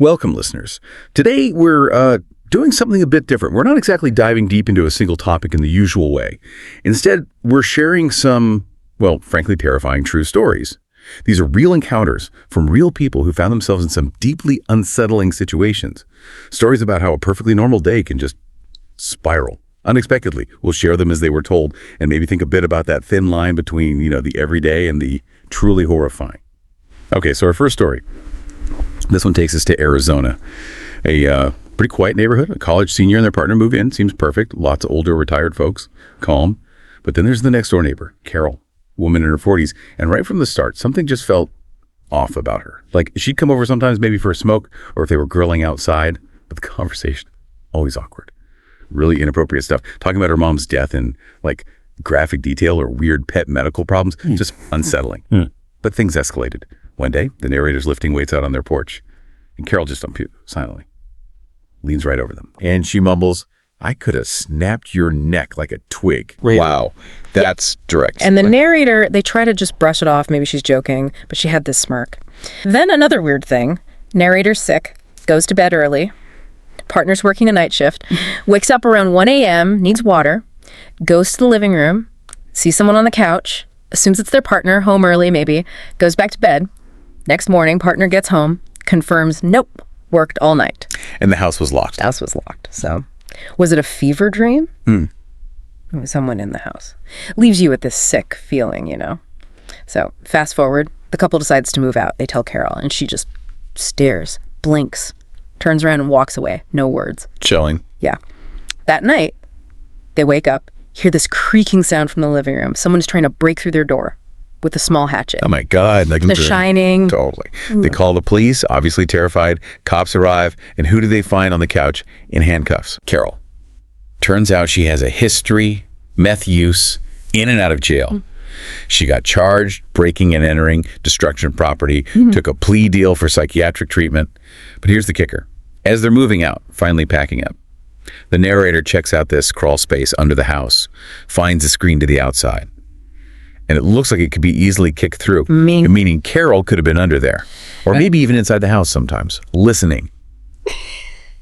Welcome, listeners. Today, we're doing something a bit different. We're not exactly diving deep into a single topic in the usual way. Instead, we're sharing some, well, frankly, terrifying true stories. These are real encounters from real people who found themselves in some deeply unsettling situations. Stories about how a perfectly normal day can just spiral unexpectedly. We'll share them as they were told and maybe think a bit about that thin line between, the everyday and the truly horrifying. Okay, so our first story. This one takes us to Arizona, a pretty quiet neighborhood. A college senior and their partner move in. Seems perfect. Lots of older retired folks. Calm. But then there's the next door neighbor, Carol, woman in her 40s. And right from the start, something just felt off about her. Like she'd come over sometimes maybe for a smoke or if they were grilling outside. But the conversation, always awkward. Really inappropriate stuff. Talking about her mom's death in like graphic detail or weird pet medical problems. Just unsettling. But things escalated. One day, the narrator's lifting weights out on their porch, and Carol just silently leans right over them. And she mumbles, "I could have snapped your neck like a twig." Really? Wow, that's direct. And the narrator, they try to just brush it off. Maybe she's joking, but she had this smirk. Then another weird thing. Narrator's sick, goes to bed early. Partner's working a night shift, wakes up around 1 a.m., needs water, goes to the living room, sees someone on the couch, assumes it's their partner, home early maybe, goes back to bed. Next morning, partner gets home, confirms, nope, worked all night. And the house was locked. The house was locked. So, was it a fever dream? It was someone in the house. Leaves you with this sick feeling, So, fast forward, the couple decides to move out. They tell Carol, and she just stares, blinks, turns around and walks away. No words. Chilling. Yeah. That night, they wake up, hear this creaking sound from the living room. Someone's trying to break through their door with a small hatchet. Oh my God. The Shining. Totally. They call the police, obviously terrified. Cops arrive, and who do they find on the couch in handcuffs? Carol. Turns out she has a history, meth use, in and out of jail. She got charged, breaking and entering, destruction of property, took a plea deal for psychiatric treatment. But here's the kicker. As they're moving out, finally packing up, the narrator checks out this crawl space under the house, finds a screen to the outside. And it looks like it could be easily kicked through, meaning Carol could have been under there. Or maybe even inside the house sometimes, listening.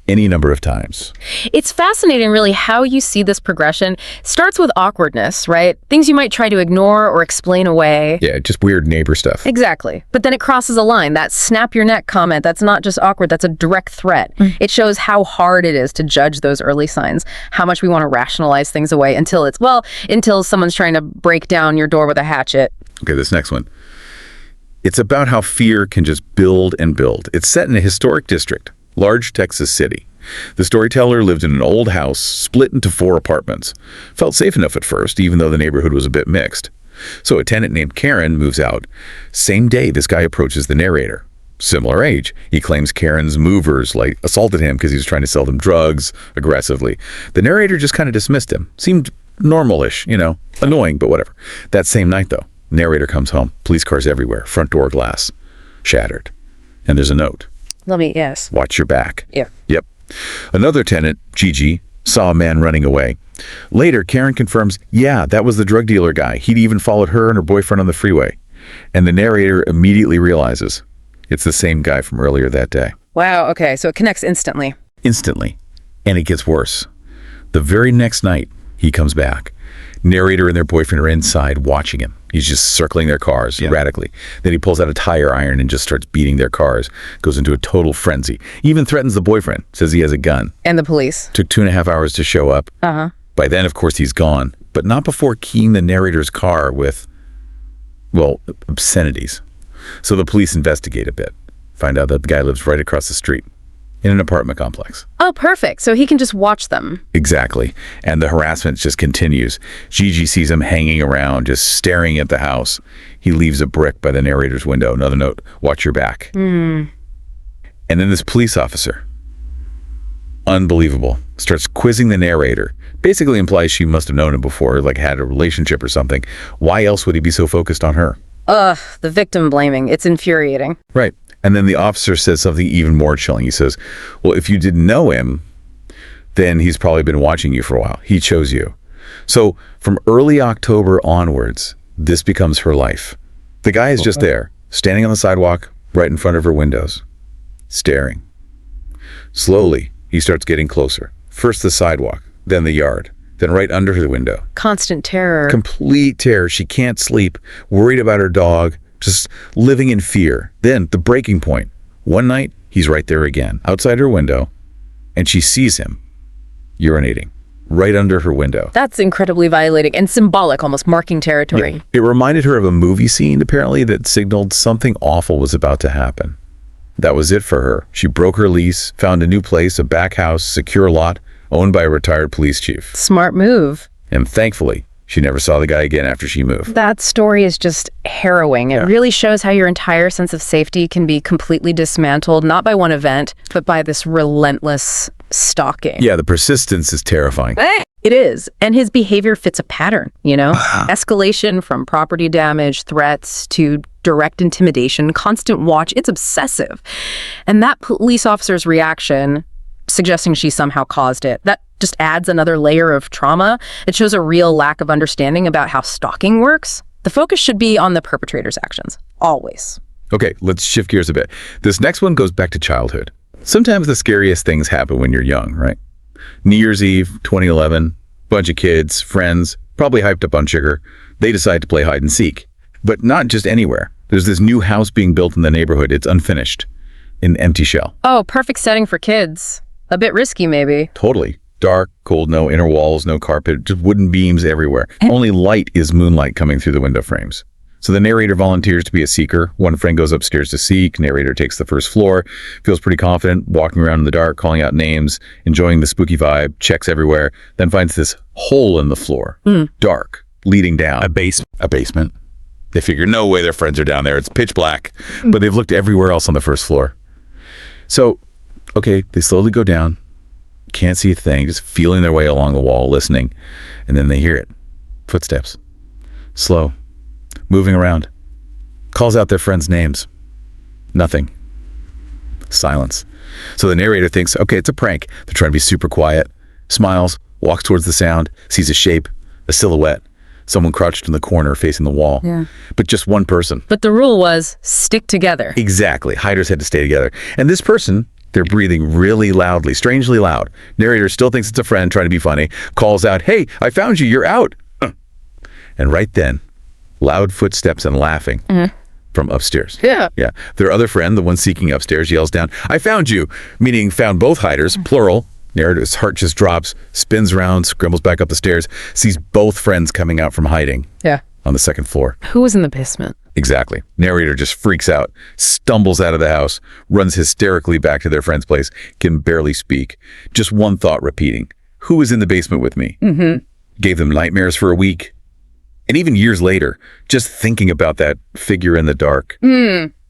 Any number of times. It's fascinating, really, how you see this progression. Starts with awkwardness, right? Things you might try to ignore or explain away. Yeah, just weird neighbor stuff. Exactly. But then it crosses a line. That snap your neck comment, that's not just awkward, that's a direct threat. It shows how hard it is to judge those early signs, how much we want to rationalize things away until someone's trying to break down your door with a hatchet. Okay, this next one. It's about how fear can just build and build. It's set in a historic district. Large Texas city. The storyteller lived in an old house split into 4 apartments. Felt safe enough at first, even though the neighborhood was a bit mixed. So a tenant named Karen moves out. Same day, this guy approaches the narrator. Similar age. He claims Karen's movers assaulted him because he was trying to sell them drugs aggressively. The narrator just kind of dismissed him. Seemed normal-ish, annoying, but whatever. That same night, though, narrator comes home. Police cars everywhere. Front door glass shattered. And there's a note. Yes. Watch your back. Yeah. Yep. Another tenant, Gigi, saw a man running away. Later, Karen confirms, yeah, that was the drug dealer guy. He'd even followed her and her boyfriend on the freeway. And the narrator immediately realizes it's the same guy from earlier that day. Wow, okay, so it connects instantly. Instantly. And it gets worse. The very next night, he comes back. Narrator and their boyfriend are inside watching him. He's just circling their cars erratically. Then he pulls out a tire iron and just starts beating their cars. Goes into a total frenzy. Even threatens the boyfriend. Says he has a gun. And the police. Took 2.5 hours to show up. By then, of course, he's gone. But not before keying the narrator's car with, obscenities. So the police investigate a bit. Find out that the guy lives right across the street. In an apartment complex. Oh, perfect. So he can just watch them. Exactly. And the harassment just continues. Gigi sees him hanging around, just staring at the house. He leaves a brick by the narrator's window. Another note, watch your back. And then this police officer, unbelievable, starts quizzing the narrator. Basically implies she must have known him before, had a relationship or something. Why else would he be so focused on her? The victim blaming. It's infuriating. Right. And then the officer says something even more chilling. He says, well, if you didn't know him, then he's probably been watching you for a while. He chose you. So from early October onwards, this becomes her life. The guy is just there, standing on the sidewalk right in front of her windows, staring. Slowly, he starts getting closer. First the sidewalk, then the yard, then right under the window. Constant terror. Complete terror. She can't sleep, worried about her dog, just living in fear. Then the breaking point. One night, he's right there again, outside her window, and she sees him urinating right under her window. That's incredibly violating and symbolic, almost marking territory. Yeah. It reminded her of a movie scene, apparently, that signaled something awful was about to happen. That was it for her. She broke her lease, found a new place, a back house, secure lot, owned by a retired police chief. Smart move. And thankfully, she never saw the guy again after she moved. That story is just harrowing. It really shows how your entire sense of safety can be completely dismantled, not by one event, but by this relentless stalking. Yeah, the persistence is terrifying. It is. And his behavior fits a pattern, Escalation from property damage, threats, to direct intimidation, constant watch. It's obsessive. And that police officer's reaction, suggesting she somehow caused it, that just adds another layer of trauma. It shows a real lack of understanding about how stalking works. The focus should be on the perpetrator's actions, always. Okay, let's shift gears a bit. This next one goes back to childhood. Sometimes the scariest things happen when you're young, right? New Year's Eve, 2011, bunch of kids, friends, probably hyped up on sugar. They decide to play hide and seek. But not just anywhere. There's this new house being built in the neighborhood. It's unfinished, an empty shell. Oh, perfect setting for kids. A bit risky, maybe. Totally. Dark, cold, no inner walls, no carpet, just wooden beams everywhere. Only light is moonlight coming through the window frames. So the narrator volunteers to be a seeker. One friend goes upstairs to seek. Narrator takes the first floor, feels pretty confident, walking around in the dark, calling out names, enjoying the spooky vibe, checks everywhere, then finds this hole in the floor, dark, leading down. A basement. They figure, no way their friends are down there. It's pitch black. But they've looked everywhere else on the first floor. So, okay, they slowly go down. Can't see a thing, just feeling their way along the wall, listening. And then they hear it. Footsteps. Slow. Moving around. Calls out their friends' names. Nothing. Silence. So the narrator thinks, okay, it's a prank. They're trying to be super quiet. Smiles, walks towards the sound, sees a shape, a silhouette. Someone crouched in the corner facing the wall. Yeah. But just one person. But the rule was stick together. Exactly. Hiders had to stay together. And this person, they're breathing really loudly, strangely loud. Narrator still thinks it's a friend trying to be funny, calls out, hey, I found you, you're out. And right then, loud footsteps and laughing from upstairs. Yeah. Their other friend, the one seeking upstairs, yells down, I found you, meaning found both hiders, plural. Narrator's heart just drops, spins around, scrambles back up the stairs, sees both friends coming out from hiding on the second floor. Who was in the basement? Exactly. Narrator just freaks out, stumbles out of the house, runs hysterically back to their friend's place, can barely speak. Just one thought repeating, who was in the basement with me? Gave them nightmares for a week. And even years later, just thinking about that figure in the dark,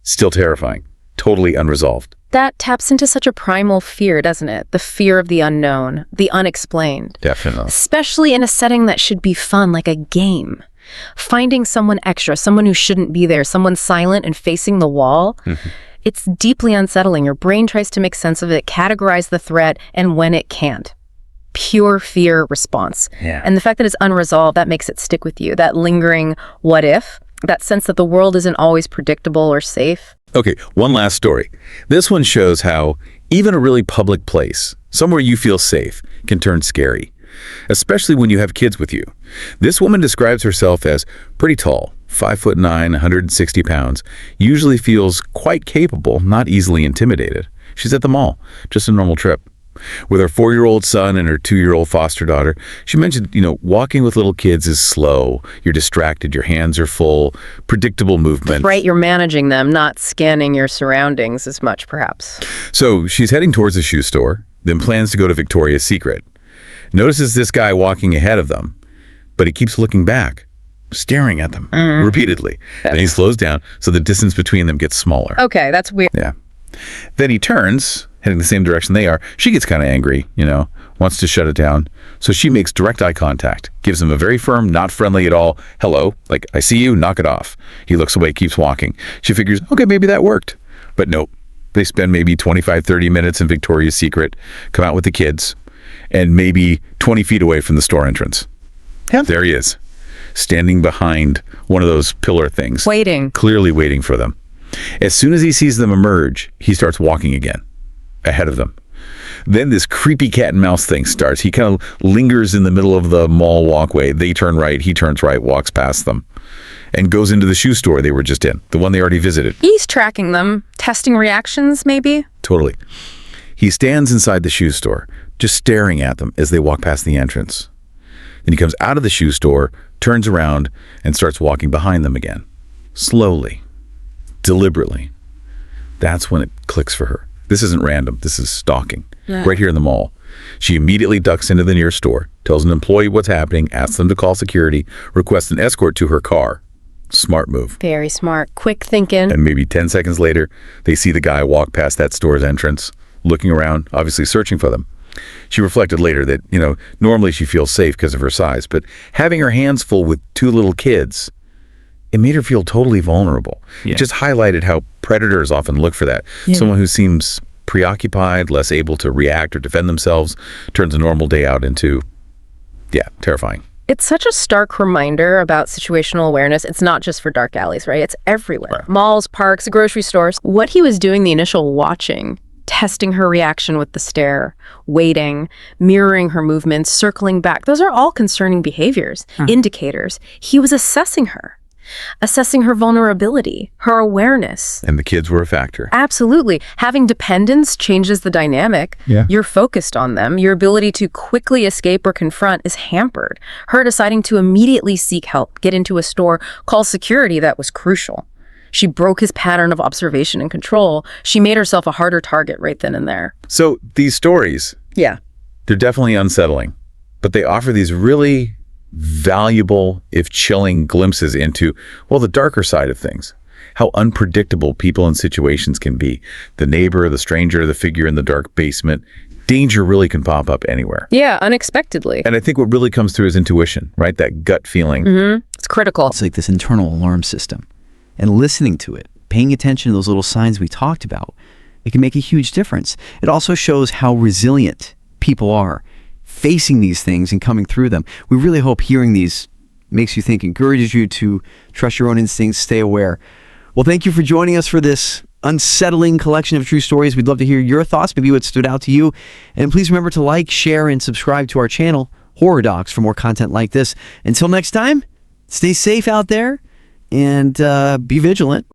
still terrifying, totally unresolved. That taps into such a primal fear, doesn't it? The fear of the unknown, the unexplained. Definitely. Especially in a setting that should be fun, like a game. Finding someone extra, someone who shouldn't be there, someone silent and facing the wall. It's deeply unsettling. Your brain tries to make sense of it, categorize the threat, and when it can't. Pure fear response. And the fact that it's unresolved, that makes it stick with you. That lingering what if, that sense that the world isn't always predictable or safe. Okay, one last story. This one shows how even a really public place, somewhere you feel safe, can turn scary, especially when you have kids with you. This woman describes herself as pretty tall, 5'9", 160 pounds, usually feels quite capable, not easily intimidated. She's at the mall, just a normal trip. With her 4-year-old son and her 2-year-old foster daughter, she mentioned, walking with little kids is slow. You're distracted. Your hands are full. Predictable movement. Right, you're managing them, not scanning your surroundings as much, perhaps. So she's heading towards a shoe store, then plans to go to Victoria's Secret. Notices this guy walking ahead of them, but he keeps looking back, staring at them repeatedly. Then he slows down, so the distance between them gets smaller. Okay, that's weird. Yeah. Then he turns, heading the same direction they are. She gets kind of angry, wants to shut it down. So she makes direct eye contact, gives him a very firm, not friendly at all, hello, like, I see you, knock it off. He looks away, keeps walking. She figures, okay, maybe that worked. But nope. They spend maybe 25, 30 minutes in Victoria's Secret, come out with the kids, and maybe 20 feet away from the store entrance. Yeah. There he is, standing behind one of those pillar things. Waiting. Clearly waiting for them. As soon as he sees them emerge, he starts walking again, ahead of them, Then this creepy cat and mouse thing starts. He kind of lingers in the middle of the mall walkway. They turn right, he turns right, walks past them, and goes into the shoe store they were just in, the one they already visited. He's tracking them, testing reactions, maybe? Totally. He stands inside the shoe store, just staring at them as they walk past the entrance. Then he comes out of the shoe store, turns around, and starts walking behind them again. Slowly, deliberately. That's when it clicks for her. This isn't random. This is stalking. Yeah. Right here in the mall. She immediately ducks into the nearest store, tells an employee what's happening, asks them to call security, requests an escort to her car. Smart move. Very smart. Quick thinking. And maybe 10 seconds later, they see the guy walk past that store's entrance, looking around, obviously searching for them. She reflected later that, normally she feels safe because of her size, but having her hands full with 2 little kids, it made her feel totally vulnerable. Yeah. It just highlighted how predators often look for that. Yeah. Someone who seems preoccupied, less able to react or defend themselves, turns a normal day out into, terrifying. It's such a stark reminder about situational awareness. It's not just for dark alleys, right? It's everywhere. Right. Malls, parks, grocery stores. What he was doing, the initial watching, testing her reaction with the stare, waiting, mirroring her movements, circling back. Those are all concerning behaviors, indicators. He was assessing her vulnerability, her awareness. And the kids were a factor. Absolutely. Having dependents changes the dynamic. Yeah. You're focused on them. Your ability to quickly escape or confront is hampered. Her deciding to immediately seek help, get into a store, call security, that was crucial. She broke his pattern of observation and control. She made herself a harder target right then and there. So these stories, they're definitely unsettling, but they offer these really valuable, if chilling, glimpses into, the darker side of things. How unpredictable people and situations can be. The neighbor, the stranger, the figure in the dark basement. Danger really can pop up anywhere. Yeah, unexpectedly. And I think what really comes through is intuition, right? That gut feeling. It's critical. It's like this internal alarm system. And listening to it, paying attention to those little signs we talked about, it can make a huge difference. It also shows how resilient people are facing these things and coming through them. We really hope hearing these makes you think, encourages you to trust your own instincts, stay aware. Well, thank you for joining us for this unsettling collection of true stories. We'd love to hear your thoughts, maybe what stood out to you. And please remember to like, share, and subscribe to our channel, Horror Docx, for more content like this. Until next time, stay safe out there and be vigilant.